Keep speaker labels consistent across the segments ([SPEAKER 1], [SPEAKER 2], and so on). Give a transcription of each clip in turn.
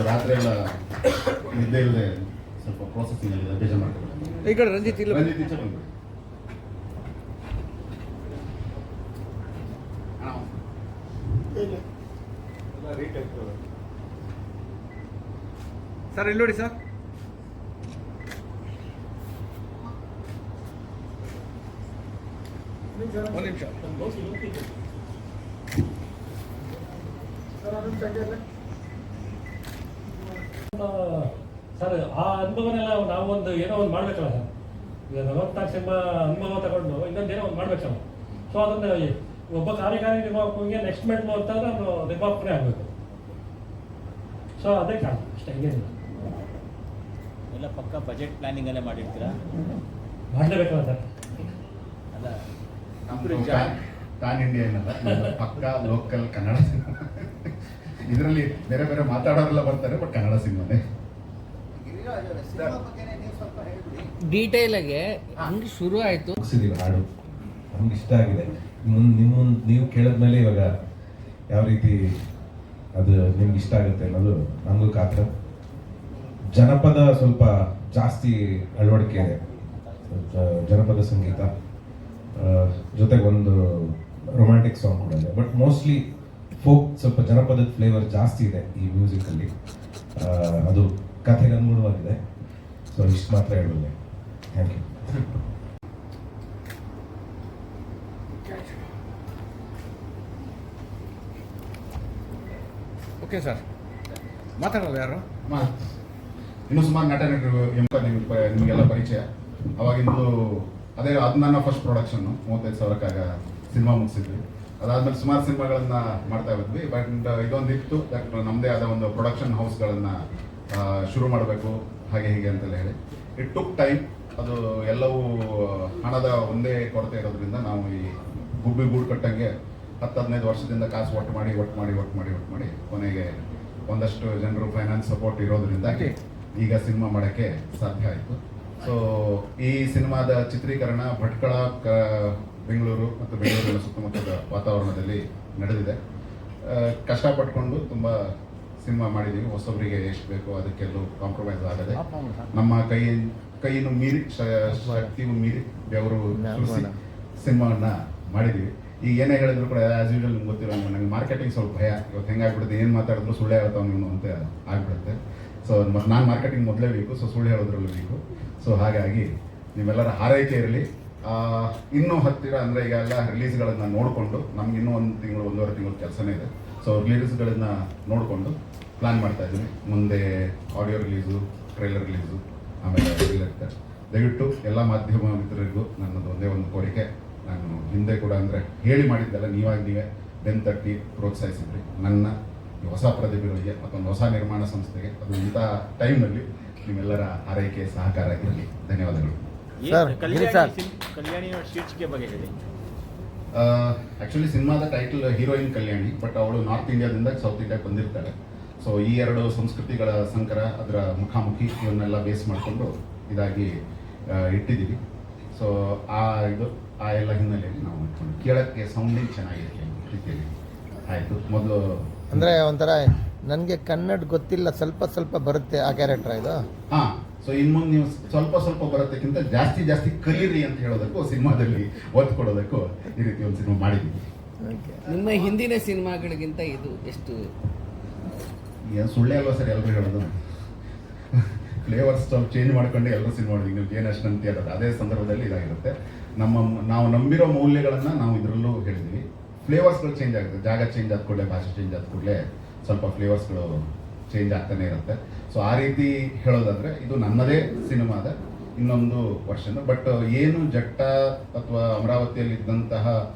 [SPEAKER 1] ರಾತ್ರಿ ಎಲ್ಲ ನಿದ್ದೆ ಇಲ್ಲದೆ ಸ್ವಲ್ಪ ಪ್ರೋಸೆಸಿಂಗ್ ಅಲ್ಲಿ ಬೇಜಾರು ಮಾಡ್ಕೊಂಡು
[SPEAKER 2] ಈ ಕಡೆ ರಂಜಿತ್ ಇಲ್ಲ
[SPEAKER 1] ಈಚೆ ಬಂದ್ಬಿಡಿ.
[SPEAKER 2] ಸರ್ ಇಲ್ಲಿ ನೋಡಿ ಸರ್. ಒಂದು ನಿಮಿಷ.
[SPEAKER 3] ಸರ್ ಆ ಅನುಭವನೆಲ್ಲ ನಾವೊಂದು ಏನೋ ಒಂದು ಮಾಡ್ಬೇಕಲ್ಲ ಸರ್. ಈಗ 44 ಸಿನಿಮಾ ಅನುಭವ ತಗೊಂಡು ಇನ್ನೊಂದು ಏನೋ ಒಂದು ಮಾಡ್ಬೇಕಲ್ಲ. ಸೊ ಅದನ್ನು ಒಬ್ಬ ಕಾರ್ಯಕಾರಿ ನಿರ್ಮಾಪಕನಿಗೆ ನೆಕ್ಸ್ಟ್ ಮೆಂಟ್ ಅಂತಂದ್ರೆ ಅವನು ನಿರ್ಮಾಪಕನೇ ಆಗಬೇಕು. ಸೊ ಅದೇ ಕಾರಣ ಅಷ್ಟೇ, ಹಿಂಗೇನಿಲ್ಲ.
[SPEAKER 4] ಎಲ್ಲ ಪಕ್ಕ ಬಜೆಟ್ ಪ್ಲಾನಿಂಗ್ ಅಲ್ಲೇ ಮಾಡಿರ್ತೀರಾ?
[SPEAKER 3] ಮಾಡಲೇಬೇಕಲ್ಲ ಸರ್.
[SPEAKER 4] ಅಲ್ಲ
[SPEAKER 1] ಪ್ಯಾನ್ ಇಂಡಿಯಾ ಏನಲ್ಲ, ಪಕ್ಕಾ ಲೋಕಲ್ ಕನ್ನಡ ಸಿನಿಮಾ. ಇದರಲ್ಲಿ ಬೇರೆ ಬೇರೆ ಮಾತಾಡೋರೆಲ್ಲ ಬರ್ತಾರೆ, ಬಟ್ ಕನ್ನಡ ಸಿನಿಮಾನೇ.
[SPEAKER 5] ಡೀಟೇಲ್ ಆಗಿ ಹಂಗೆ ಶುರು ಆಯ್ತು.
[SPEAKER 6] ಮುಗಿಸಿದೀವಿ ಹಾಡು, ನಮ್ಗೆ ಇಷ್ಟ ಆಗಿದೆ. ನೀವು ಕೇಳಿದ್ಮೇಲೆ ಇವಾಗ ಯಾವ ರೀತಿ ಅದು ನಿಮ್ಗೆ ಇಷ್ಟ ಆಗುತ್ತೆ ಅನ್ನೋದು ನಮಗೂ ಕಾತ್ರ. ಜನಪದ ಸ್ವಲ್ಪ ಜಾಸ್ತಿ ಅಳವಡಿಕೆ ಇದೆ, ಜನಪದ ಸಂಗೀತ ಜೊತೆಗೆ ಒಂದು ರೊಮ್ಯಾಂಟಿಕ್ ಸಾಂಗ್ ಕೂಡ ಇದೆ. ಬಟ್ ಮೋಸ್ಟ್ಲಿ ಫೋಕ್, ಸ್ವಲ್ಪ ಜನಪದದ ಫ್ಲೇವರ್ ಜಾಸ್ತಿ ಇದೆ ಈ ಮ್ಯೂಸಿಕಲ್ಲಿ. ಅದು ಕಥೆಗೆ ಅನುಗುಣವಾಗಿದೆ. ಸೊ ಇಷ್ಟು ಮಾತ್ರ ಹೇಳೋದು. Thank you.
[SPEAKER 2] ಓಕೆ ಸರ್, ಮಾತಾಡೋದು ಯಾರು?
[SPEAKER 1] ಇನ್ನೂ ಸುಮಾರು ನಟ ನಟರು ನಿಮಗೆಲ್ಲ ಪರಿಚಯ. ಅವಾಗಿಂದು ಅದೇ ಅದು ನನ್ನ ಫಸ್ಟ್ ಪ್ರೊಡಕ್ಷನ್ನು. 35,000ಕ್ಕಾಗ ಸಿನಿಮಾ ಮುಗಿಸಿದ್ವಿ. ಅದಾದ್ಮೇಲೆ ಸುಮಾರು ಸಿನಿಮಾಗಳನ್ನ ಮಾಡ್ತಾ ಇದ್ವಿ. ಬಟ್ ಇದೊಂದಿತ್ತು, ನಮ್ಮದೇ ಆದ ಒಂದು ಪ್ರೊಡಕ್ಷನ್ ಹೌಸ್ಗಳನ್ನು ಶುರು ಮಾಡಬೇಕು ಹಾಗೆ ಹೀಗೆ ಅಂತೆಲ್ಲ ಹೇಳಿ. It took time. ಅದು ಎಲ್ಲವೂ ಹಣದ ಒಂದೇ ಕೊರತೆ ಇರೋದ್ರಿಂದ ನಾವು ಈ ಗುಬ್ಬಿ ಗೂಡು ಕಟ್ಟಂಗೆ 10-15 ವರ್ಷದಿಂದ ಕಾಸು ಒಟ್ಟು ಮಾಡಿ ಕೊನೆಗೆ ಒಂದಷ್ಟು ಜನರು ಫೈನಾನ್ಸ್ ಸಪೋರ್ಟ್ ಇರೋದ್ರಿಂದಾಗಿ ಈಗ ಸಿನಿಮಾ ಮಾಡೋಕ್ಕೆ ಸಾಧ್ಯ ಆಯಿತು. ಸೊ ಈ ಸಿನಿಮಾದ ಚಿತ್ರೀಕರಣ ಭಟ್ಕಳ, ಬೆಂಗಳೂರು ಮತ್ತು ಬೆಂಗಳೂರಿನ ಸುತ್ತಮುತ್ತಲ ವಾತಾವರಣದಲ್ಲಿ ನಡೆದಿದೆ. ಕಷ್ಟಪಟ್ಕೊಂಡು ತುಂಬ ಸಿನಿಮಾ ಮಾಡಿದ್ದೀವಿ. ಹೊಸಬರಿಗೆ ಎಷ್ಟು ಬೇಕೋ ಅದಕ್ಕೆಲ್ಲೂ ಕಾಂಪ್ರಮೈಸ್ ಆಗದೆ ನಮ್ಮ ಕೈಯನ್ನು ಮೀರಿ, ಶಕ್ತಿಯು ಮೀರಿ ಬೆವರು ಸುರಿಸಿ ಸಿನಿಮಾವನ್ನ ಮಾಡಿದ್ದೀವಿ. ಈಗ ಏನೇ ಹೇಳಿದ್ರು ಕೂಡ ಆ್ಯಸ್ ಯೂಶುವಲ್ ನಿಮ್ಗೆ ಗೊತ್ತಿರೋ ನನಗೆ ಮಾರ್ಕೆಟಿಂಗ್ ಸ್ವಲ್ಪ ಭಯ. ಇವತ್ತು ಹೆಂಗಾಗ್ಬಿಡುತ್ತೆ, ಏನು ಮಾತಾಡಿದ್ರು ಸುಳ್ಳು ಹೇಳ್ತಾವ ನೀವು ಅಂತ ಆಗ್ಬಿಡುತ್ತೆ. ಸೊ ನಾನು ಮಾರ್ಕೆಟಿಂಗ್ ಮೊದಲೇ ವೀಕು, ಸೊ ಸುಳ್ಳು ಹೇಳೋದ್ರಲ್ಲೂ ವೀಕು. ಸೊ ಹಾಗಾಗಿ ನೀವೆಲ್ಲರ ಹಾರೈಕೆ ಇರಲಿ. ಇನ್ನೂ ಹತ್ತಿರ ಅಂದರೆ ಈಗ ಎಲ್ಲ ರಿಲೀಸ್ಗಳನ್ನು ನೋಡಿಕೊಂಡು, ನಮ್ಗೆ ಇನ್ನೂ 1 ತಿಂಗಳು 1.5 ತಿಂಗಳು ಕೆಲಸನೇ ಇದೆ. ಸೊ ರಿಲೀಸ್ಗಳನ್ನ ನೋಡಿಕೊಂಡು ಪ್ಲ್ಯಾನ್ ಮಾಡ್ತಾ ಇದ್ದೀನಿ. ಮುಂದೆ ಆಡಿಯೋ ರಿಲೀಸು, ಟ್ರೈಲರ್ ರಿಲೀಸು, ಆಮೇಲೆ ಇರುತ್ತೆ. ದಯವಿಟ್ಟು ಎಲ್ಲ ಮಾಧ್ಯಮ ಮಿತ್ರರಿಗೂ ನನ್ನದು ಒಂದೇ ಒಂದು ಕೋರಿಕೆ. ನಾನು ಹಿಂದೆ ಕೂಡ ಅಂದರೆ ಹೇಳಿ ಮಾಡಿದ್ದೆಲ್ಲ ನೀವೇ ಬೆನ್ ತಟ್ಟಿ ಪ್ರೋತ್ಸಾಹಿಸಿದ್ರಿ ನನ್ನ ಈ ಹೊಸ ಪ್ರತಿಭೆಗಳಿಗೆ ಮತ್ತೊಂದು ಹೊಸ ನಿರ್ಮಾಣ ಸಂಸ್ಥೆಗೆ. ಅದು ಇಂಥ ಟೈಮ್ನಲ್ಲಿ ನಿಮ್ಮೆಲ್ಲರ ಆರೈಕೆ ಸಹಕಾರ ಇರಲಿ. ಧನ್ಯವಾದಗಳು.
[SPEAKER 4] ಕಲ್ಯಾಣಿ ಶೀರ್ಷಿಕೆ ಬಗ್ಗೆ ಹೇಳಿ.
[SPEAKER 1] ಆ್ಯಕ್ಚುಲಿ ಸಿನಿಮಾದ ಟೈಟಲ್ ಹೀರೋಯಿನ್ ಕಲ್ಯಾಣಿ, ಬಟ್ ಅವಳು ನಾರ್ತ್ ಇಂಡಿಯಾದಿಂದ ಸೌತ್ ಇಂಡಿಯಾಕ್ಕೆ ಬಂದಿರ್ತಾಳೆ. ಸೊ ಈ 2 ಸಂಸ್ಕೃತಿಗಳ ಸಂಕರ, ಅದರ ಮುಖಾಮುಖಿ ಇವನ್ನೆಲ್ಲ ಬೇಸ್ ಮಾಡಿಕೊಂಡು ಇದಾಗಿ ಇಟ್ಟಿದ್ದೀವಿ. ಸೊ ಆ ಎಲ್ಲ ಹಿನ್ನೆಲೆಯಲ್ಲಿ ನಾವು ಇಟ್ಕೊಂಡು ಕೇಳೋಕ್ಕೆ ಸೌಂಡಿಂಗ್ ಚೆನ್ನಾಗಿದೆ ರೀತಿಯಲ್ಲಿ ಆಯಿತು. ಮೊದಲು
[SPEAKER 5] ಅಂದರೆ ಒಂಥರ ನನಗೆ ಕನ್ನಡ ಗೊತ್ತಿಲ್ಲ, ಸ್ವಲ್ಪ ಬರುತ್ತೆ ಆ ಕ್ಯಾರೆಕ್ಟರ್ ಇದು.
[SPEAKER 1] ಹಾಂ. ಸೊ ಇನ್ಮುಂದೆ ನೀವು ಸ್ವಲ್ಪ ಬರೋದಕ್ಕಿಂತ ಜಾಸ್ತಿ ಕಲೀರಿ ಅಂತ ಹೇಳೋದಕ್ಕೂ, ಸಿನಿಮಾದಲ್ಲಿ ಒತ್ತು ಕೊಡೋದಕ್ಕೂ ಈ ರೀತಿ ಒಂದು ಸಿನಿಮಾ ಮಾಡಿದ್ದೀವಿ.
[SPEAKER 5] ನಿಮ್ಮ ಹಿಂದಿನ ಸಿನಿಮಾಗಳಿಗಿಂತ ಇದು ಎಷ್ಟು
[SPEAKER 1] ಏನು ಸುಳ್ಳೇ ಅಲ್ವಾ ಸರ್ ಎಲ್ಲರೂ ಹೇಳೋದು? ಫ್ಲೇವರ್ಸ್ ಸ್ವಲ್ಪ ಚೇಂಜ್ ಮಾಡ್ಕೊಂಡು ಎಲ್ಲರೂ ಸಿನಿಮಾ ಮಾಡಿದ್ವಿ. ನೀವು ಏನು ಅಷ್ಟು ಅಂತ ಹೇಳೋದು ಅದೇ ಸಂದರ್ಭದಲ್ಲಿ ಇದಾಗಿರುತ್ತೆ. ನಾವು ನಂಬಿರೋ ಮೌಲ್ಯಗಳನ್ನು ನಾವು ಇದರಲ್ಲೂ ಹೇಳಿದ್ವಿ. ಫ್ಲೇವರ್ಸ್ಗಳು ಚೇಂಜ್ ಆಗುತ್ತೆ. ಜಾಗ ಚೇಂಜ್ ಆದ ಕೂಡಲೇ, ಭಾಷೆ ಚೇಂಜ್ ಆದ ಕೂಡಲೇ ಸ್ವಲ್ಪ ಫ್ಲೇವರ್ಸ್ಗಳು ಚೇಂಜ್ ಆಗ್ತಾನೆ ಇರುತ್ತೆ. ಸೊ ಆ ರೀತಿ ಹೇಳೋದಾದರೆ ಇದು ನನ್ನದೇ ಸಿನಿಮಾದ ಇನ್ನೊಂದು ವರ್ಷನ್. ಬಟ್ ಏನು ಜಟ್ಟ ಅಥವಾ ಅಮರಾವತಿಯಲ್ಲಿ ಇದ್ದಂತಹ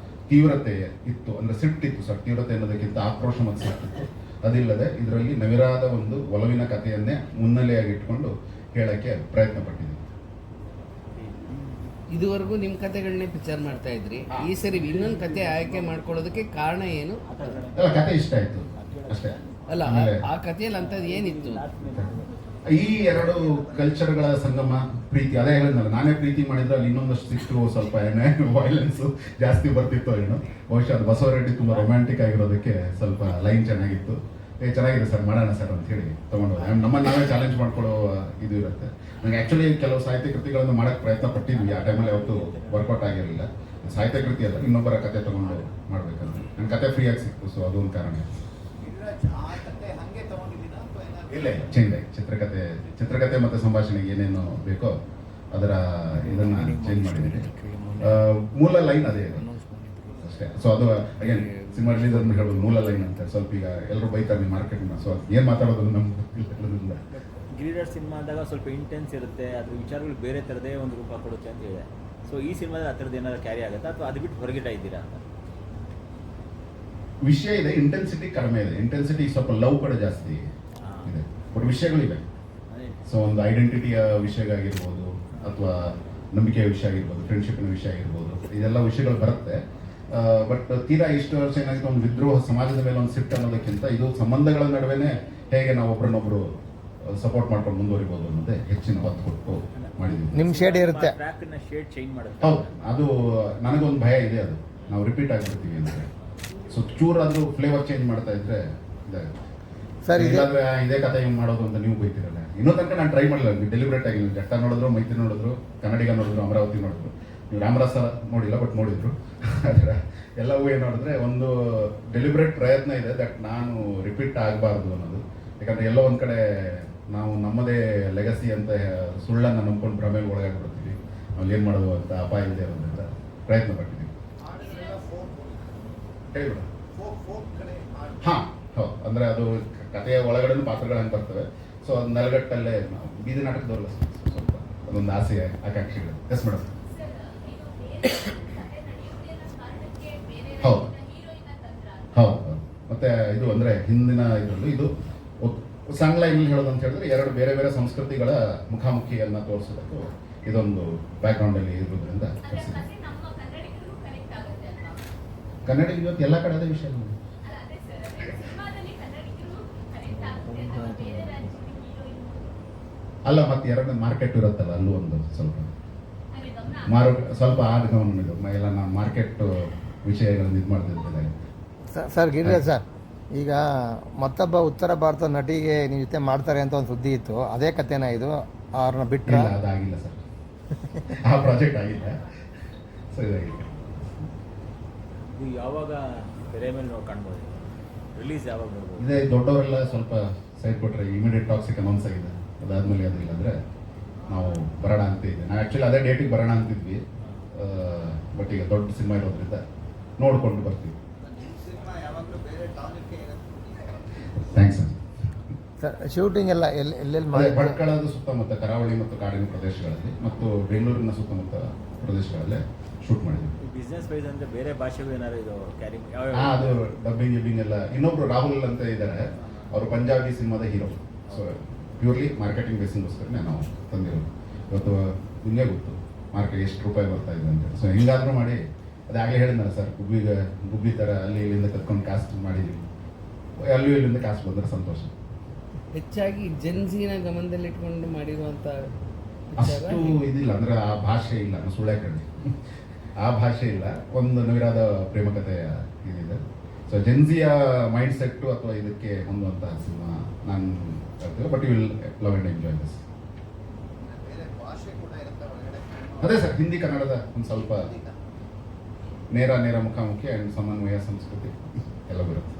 [SPEAKER 1] ತೀವ್ರತೆ ಇತ್ತು, ಅಂದರೆ ಸಿಟ್ಟಿತ್ತು ಸರ್. ತೀವ್ರತೆ ಅನ್ನೋದಕ್ಕಿಂತ ಆಕ್ರೋಶ ಮತ್ತು ಸಿಟ್ಟಿತ್ತು. ಅದಿಲ್ಲದೆ ಇದರಲ್ಲಿ ನವಿರಾದ ಒಂದು ಒಲವಿನ ಕಥೆಯನ್ನೇ ಮುನ್ನೆಲೆಯಾಗಿ ಇಟ್ಕೊಂಡು ಹೇಳೋಕ್ಕೆ ಪ್ರಯತ್ನ ಪಟ್ಟಿದ್ದೀನಿ.
[SPEAKER 5] ಇದುವರೆಗೂ ನಿಮ್ಮ ಕಥೆಗಳನ್ನೇ ಪಿಕ್ಚರ್ ಮಾಡ್ತಾ ಇದ್ರಿ, ಈ ಸರಿ ಇನ್ನೊಂದು ಕತೆ ಆಯ್ಕೆ ಮಾಡ್ಕೊಳ್ಳೋದಕ್ಕೆ ಕಾರಣ ಏನು?
[SPEAKER 1] ಎಲ್ಲ ಕತೆ ಇಷ್ಟ ಆಯ್ತು ಅಷ್ಟೇ.
[SPEAKER 5] ಅಲ್ಲ, ಆ ಕಥೆಯಲ್ಲಿ ಅಂಥದ್ದು ಏನಿತ್ತು?
[SPEAKER 1] ಈ 2 ಕಲ್ಚರ್ಗಳ ಸಂಗಮ, ಪ್ರೀತಿ. ಅದೇ ಹೇಳಿದ್ನಲ್ಲ, ನಾನೇ ಪ್ರೀತಿ ಮಾಡಿದ್ರೆ ಅಲ್ಲಿ ಇನ್ನೊಂದಷ್ಟು ಸಿಟ್ಟು, ಸ್ವಲ್ಪ ವೈಲೆನ್ಸು ಜಾಸ್ತಿ ಬರ್ತಿತ್ತು ಏನೋ. ಬಹುಶಃ ಅದು ಬಸವರೆಡ್ಡಿ ತುಂಬ ರೊಮ್ಯಾಂಟಿಕ್ ಆಗಿರೋದಕ್ಕೆ ಸ್ವಲ್ಪ ಲೈನ್ ಚೆನ್ನಾಗಿತ್ತು. ಚೆನ್ನಾಗಿದೆ ಸರ್ ಮಾಡೋಣ ಸರ್ ಅಂತ ಹೇಳಿ ತೊಗೊಂಡು ನಮ್ಮನ್ನು ನಾವೇ ಚಾಲೆಂಜ್ ಮಾಡ್ಕೊಳ್ಳೋ ಇದು ಇರುತ್ತೆ. ನನಗೆ ಆ್ಯಕ್ಚುಲಿ ಕೆಲವು ಸಾಹಿತ್ಯ ಕೃತಿಗಳನ್ನು ಮಾಡೋಕ್ಕೆ ಪ್ರಯತ್ನ ಪಟ್ಟಿದ್ವಿ, ಆ ಟೈಮಲ್ಲಿ ಯಾವತ್ತೂ ವರ್ಕೌಟ್ ಆಗಿರಲಿಲ್ಲ. ಸಾಹಿತ್ಯ ಕೃತಿ ಅಲ್ಲ, ಇನ್ನೊಬ್ಬರ ಕತೆ ತೊಗೊಂಡು ಮಾಡಬೇಕಂತ ನನ್ನ ಕತೆ ಫ್ರೀಯಾಗಿ ಸಿಕ್ತು. ಸೊ ಅದು ಒಂದು ಕಾರಣ. ಇಲ್ಲ ಚೇಂಜ್ ಆಗಿ ಚಿತ್ರಕಥೆ ಮತ್ತು ಸಂಭಾಷಣೆಗೆ ಏನೇನು ಬೇಕೋ ಅದರ ಇದನ್ನ ಚೇಂಜ್ ಮಾಡಿದ್ದೀನಿ. ಮೂಲ ಲೈನ್ ಅದೇ ಇದೆ ಅಷ್ಟೇ. ಸೊ ಅದು ಅಗೇನ್ ಸಿನಿಮಾ ರಿಲೀಸ್ ಅಂತ ಹೇಳ್ಬೋದು, ಮೂಲ ಲೈನ್ ಅಂತ. ಸ್ವಲ್ಪ ಈಗ ಎಲ್ಲರೂ ಬೈತಾರೆ ಮಾರ್ಕೆಟ್ನ, ಸೊ ಏನು ಮಾತಾಡೋದು ನಮ್ಗೆ ಗೊತ್ತಿಲ್ಲ.
[SPEAKER 4] ಗಿರಿರಾಜ್ ಸಿನಿಮಾ ಅಂದಾಗ ಸ್ವಲ್ಪ ಇಂಟೆನ್ಸ್ ಇರುತ್ತೆ, ಅದ್ರ ವಿಚಾರಗಳು ಬೇರೆ ಥರದೇ ಒಂದು ರೂಪ ಕೊಡುತ್ತೆ ಅಂತ ಹೇಳಿದೆ. ಸೊ ಈ ಸಿನಿಮಾದಲ್ಲಿ ಆ ಥರದ್ದು ಏನಾದ್ರು ಕ್ಯಾರಿ ಆಗುತ್ತಾ ಅಥವಾ ಅದು ಬಿಟ್ಟು ಹೊರಗಿಟ ಇದ್ದೀರಾ ಅಂತ?
[SPEAKER 1] ವಿಷಯ ಇದೆ, ಇಂಟೆನ್ಸಿಟಿ ಕಡಿಮೆ ಇದೆ. ಇಂಟೆನ್ಸಿಟಿ ಸ್ವಲ್ಪ ಲವ್ ಕಡೆ ಜಾಸ್ತಿ ಇದೆ, ಬಟ್ ವಿಷಯಗಳಿವೆ. ಸೊ ಒಂದು ಐಡೆಂಟಿಟಿಯ ವಿಷಯವಾಗಿರ್ಬೋದು ಅಥವಾ ನಂಬಿಕೆಯ ವಿಷಯ ಆಗಿರ್ಬೋದು, ಫ್ರೆಂಡ್ಶಿಪ್ನ ವಿಷಯ ಆಗಿರ್ಬೋದು, ಇದೆಲ್ಲ ವಿಷಯಗಳು ಬರುತ್ತೆ. ಬಟ್ ತೀರಾ ಇಷ್ಟು ವರ್ಷ ಏನಾಗುತ್ತೆ, ಒಂದು ವಿದ್ರೋಹ, ಸಮಾಜದ ಮೇಲೆ ಒಂದು ಸಿಟ್ಟು ಅನ್ನೋದಕ್ಕಿಂತ ಇದು ಸಂಬಂಧಗಳ ನಡುವೆನೇ ಹೇಗೆ ನಾವು ಒಬ್ಬರನ್ನೊಬ್ಬರು ಸಪೋರ್ಟ್ ಮಾಡ್ಕೊಂಡು ಮುಂದುವರಿಬೋದು ಅನ್ನೋದೇ ಹೆಚ್ಚಿನ ಒತ್ತು ಕೊಟ್ಟು ಮಾಡಿದ್ದೀವಿ.
[SPEAKER 2] ನಿಮ್ಮ ಶೇಡ್ ಇರುತ್ತೆ,
[SPEAKER 4] ಟ್ರ್ಯಾಕ್ನ ಶೇಡ್ ಚೇಂಜ್ ಮಾಡುತ್ತೆ.
[SPEAKER 1] ಹೌದು, ಅದು ನನಗೊಂದು ಭಯ ಇದೆ, ಅದು ನಾವು ರಿಪೀಟ್ ಆಗಿಬಿಡ್ತೀವಿ ಅಂದರೆ. ಸೊ ಚೂರಾದರೂ ಫ್ಲೇವರ್ ಚೇಂಜ್ ಮಾಡ್ತಾ ಇದ್ರೆ ಇದಾಗುತ್ತೆ
[SPEAKER 2] ಸರ್.
[SPEAKER 1] ಇಲ್ಲಾಂದ್ರೆ ಇದೇ ಕಥೆ ಹೆಂಗೆ ಮಾಡೋದು ಅಂತ ನೀವು ಬೈತಿರಲ್ಲ. ಇನ್ನೂ ತನಕ ನಾನು ಟ್ರೈ ಮಾಡಲಿಲ್ಲ. ನೀವು ಡೆಲಿಬ್ರೇಟ್ ಆಗಿ ನೀವು ಜಟ್ಟ ನೋಡಿದ್ರು, ಮೈತ್ರಿ ನೋಡಿದ್ರು, ಕನ್ನಡಿಗ ನೋಡಿದ್ರು, ಅಮರಾವತಿ ನೋಡಿದ್ರು, ನೀವು ರಾಮರಾಜ ಸರ್ ನೋಡಿಲ್ಲ ಬಟ್ ನೋಡಿದ್ರು. ಅದರ ಎಲ್ಲವೂ ಏನು ನೋಡಿದ್ರೆ ಒಂದು ಡೆಲಿಬ್ರೇಟ್ ಪ್ರಯತ್ನ ಇದೆ ದಟ್ ನಾನು ರಿಪೀಟ್ ಆಗಬಾರ್ದು ಅನ್ನೋದು. ಯಾಕಂದರೆ ಎಲ್ಲೋ ಒಂದು ಕಡೆ ನಾವು ನಮ್ಮದೇ ಲೆಗಸಿ ಅಂತ ಸುಳ್ಳನ್ನು ನಂಬ್ಕೊಂಡು ಭ್ರಮೆಗೆ ಒಳಗಾಗ್ಬಿಡ್ತೀವಿ. ನಾವು ಏನು ಮಾಡೋದು ಅಂತ ಅಪಾಯ ಇದೆ ಅನ್ನೋದ್ರಿಂದ ಪ್ರಯತ್ನ ಪಟ್ಟಿದ್ದೀವಿ. ಹೇಳಿಬಿಡ ಹಾಂ ಹೌದು, ಅಂದರೆ ಅದು ಕಥೆಯ ಒಳಗಡೆ ಪಾತ್ರಗಳು ಹೆಂಗೆ ಬರ್ತವೆ. ಸೊ ಅದು ನೆಲಗಟ್ಟಲ್ಲೇ ನಾವು ಬೀದಿ ನಾಟಕದವಲ್ಲ, ಸ್ವಲ್ಪ ಅದೊಂದು ಆಸೆ ಆಕಾಂಕ್ಷೆಗಳು. Yes madam. ಹೌದು ಹೌದು ಹೌದು. ಮತ್ತೆ ಇದು ಅಂದರೆ ಹಿಂದಿನ ಇದರಲ್ಲಿ ಇದು ಸಾಂಗ್ ಲೈನಲ್ಲಿ ಹೇಳೋದು ಅಂತ ಹೇಳಿದ್ರೆ ಎರಡು ಬೇರೆ ಬೇರೆ ಸಂಸ್ಕೃತಿಗಳ ಮುಖಾಮುಖಿಯನ್ನು ತೋರಿಸೋದಕ್ಕೂ ಇದೊಂದು ಬ್ಯಾಕ್ಗ್ರೌಂಡಲ್ಲಿ ಇರೋದ್ರಿಂದ ಕನ್ನಡ ಇವತ್ತು ಎಲ್ಲ ಕಡೆ ಅದೇ ವಿಷಯ. ಅಲ್ಲ, ಮತ್ತೆ ಎರಡನೇ ಮಾರ್ಕೆಟ್ ಇರುತ್ತಲ್ಲ, ಅಲ್ಲೂ ಒಂದು ಸ್ವಲ್ಪ ಸ್ವಲ್ಪ ಆದ ಗಮನ ಇದು ಎಲ್ಲ ನಾವು ಮಾರ್ಕೆಟ್ ವಿಷಯಗಳನ್ನು ಇದು ಮಾಡ್ತಿರ್ತಾರೆ.
[SPEAKER 2] ಸರ್ ಗಿರಿರಾಜ್ ಸರ್, ಈಗ ಮತ್ತೊಬ್ಬ ಉತ್ತರ ಭಾರತ ನಟಿಗೆ ನೀವು ಜೊತೆ ಮಾಡ್ತಾರೆ ಅಂತ ಒಂದು ಸುದ್ದಿ ಇತ್ತು, ಅದೇ ಕಥೆನ ಇದು? ಅವ್ರನ್ನ ಬಿಟ್ಟರೆ
[SPEAKER 1] ಅದಾಗಿಲ್ಲ ಸರ್, ಆ ಪ್ರಾಜೆಕ್ಟ್ ಆಗಿಲ್ಲ. ಸೊ ಇದಾಗಿಲ್ಲ.
[SPEAKER 4] ನೀವು ಯಾವಾಗ ತೆರೆ ಮೇಲೆ ನಾವು ಕಾಣ್ಬೋದು? ರಿಲೀಸ್ ಯಾವಾಗ ಬರ್ಬೋದು?
[SPEAKER 1] ಇದೇ ದೊಡ್ಡವರೆಲ್ಲ ಸ್ವಲ್ಪ ಸೈಡ್ ಕೊಟ್ಟರೆ ಇಮಿಡಿಯೇಟ್ ಟಾಕ್ಸಿಕ್ ಅನೌನ್ಸ್ ಆಗಿದೆ. ಅದಾದಮೇಲೆ ಅದಿಲ್ಲ ಅಂದರೆ ನಾವು ಬರೋಣ ಅಂತ ಇದ್ದೆ. ನಾವು ಆ್ಯಕ್ಚುಲಿ ಅದೇ ಡೇಟಿಗೆ ಬರೋಣ ಅಂತಿದ್ವಿ, ಬಟ್ ಈಗ ದೊಡ್ಡ ಸಿನಿಮಾ ಇರೋದ್ರಿಂದ ನೋಡಿಕೊಂಡು ಬರ್ತೀವಿ. Thanks
[SPEAKER 2] sir. ಶೂಟಿಂಗ್ ಎಲ್ಲ ಎಲ್ಲೆಲ್ಲಿ
[SPEAKER 1] ಮಾಡಿ? ಭಟ್ಕಳದ ಸುತ್ತಮುತ್ತ, ಕರಾವಳಿ ಮತ್ತು ಕಾಡಿನ ಪ್ರದೇಶಗಳಲ್ಲಿ ಮತ್ತು ಬೆಂಗಳೂರಿನ ಸುತ್ತಮುತ್ತ ಪ್ರದೇಶಗಳಲ್ಲೇ ಶೂಟ್ ಮಾಡಿದ್ವಿ.
[SPEAKER 4] ಬಿಸ್ನೆಸ್ ವೈಸ್ ಅಂದರೆ ಬೇರೆ ಭಾಷೆಗಳು ಏನಾದ್ರು ಇದು ಕ್ಯಾರಿ?
[SPEAKER 1] ಅದು ಡಬ್ಬಿಂಗ್ ಗಿಬ್ಬಿಂಗ್ ಎಲ್ಲ. ಇನ್ನೊಬ್ರು ರಾಹುಲ್ ಅಂತ ಇದ್ದಾರೆ, ಅವರು ಪಂಜಾಬಿ ಸಿನಿಮಾದ ಹೀರೋ. ಸೊ ಪ್ಯೂರ್ಲಿ ಮಾರ್ಕೆಟಿಂಗ್ ಬೇಸಿಂಗೋಸ್ಕರನೇ ನಾವು ತಂದಿರೋದು. ಇವತ್ತು ನಿಮಗೆ ಗೊತ್ತು ಮಾರ್ಕೆಟ್ ಎಷ್ಟು ರೂಪಾಯಿ ಬರ್ತಾ ಇದೆ ಅಂತ. ಸೊ ಹೆಂಗಾದರೂ ಮಾಡಿ, ಅದಾಗಲೇ ಹೇಳಿದ್ನಲ್ಲ ಸರ್, ಗುಬ್ಬಿ ಥರ ಅಲ್ಲಿ ಇಲ್ಲಿಂದ ಕತ್ಕೊಂಡು ಕಾಸ್ಟ್ ಮಾಡಿದ್ದೀವಿ. ಅಲ್ಲೂ ಇಲ್ಲಿಂದ ಕಾಸ್ಟ್ ಬಂದರೆ ಸಂತೋಷ.
[SPEAKER 5] ಹೆಚ್ಚಾಗಿ ಜೆನ್ಸಿನ ಗಮನದಲ್ಲಿಟ್ಕೊಂಡು ಮಾಡಿರುವಂಥ
[SPEAKER 1] ಅಷ್ಟು ಇದಿಲ್ಲ, ಅಂದರೆ ಆ ಭಾಷೆ ಇಲ್ಲ. ಸುಳ್ಳೆ ಕಡೆ ಆ ಭಾಷೆ ಇಲ್ಲ. ಒಂದು ನವಿರಾದ ಪ್ರೇಮಕಥೆಯ ಇದಿದೆ. ಸೊ ಜೆನ್ಸಿಯ ಮೈಂಡ್ ಸೆಟ್ಟು ಅಥವಾ ಇದಕ್ಕೆ ಹೊಂದುವಂತಹ ಸಿನಿಮಾ ನಾನು ಹೇಳ್ತೀವಿ. But you will love and enjoy this. ಅದೇ ಸರ್, ಹಿಂದಿ ಕನ್ನಡದ ಒಂದು ಸ್ವಲ್ಪ ನೇರ ಮುಖಾಮುಖಿ ಆ್ಯಂಡ್ ಸಮನ್ವಯ ಸಂಸ್ಕೃತಿ ಎಲ್ಲ ಬರುತ್ತೆ.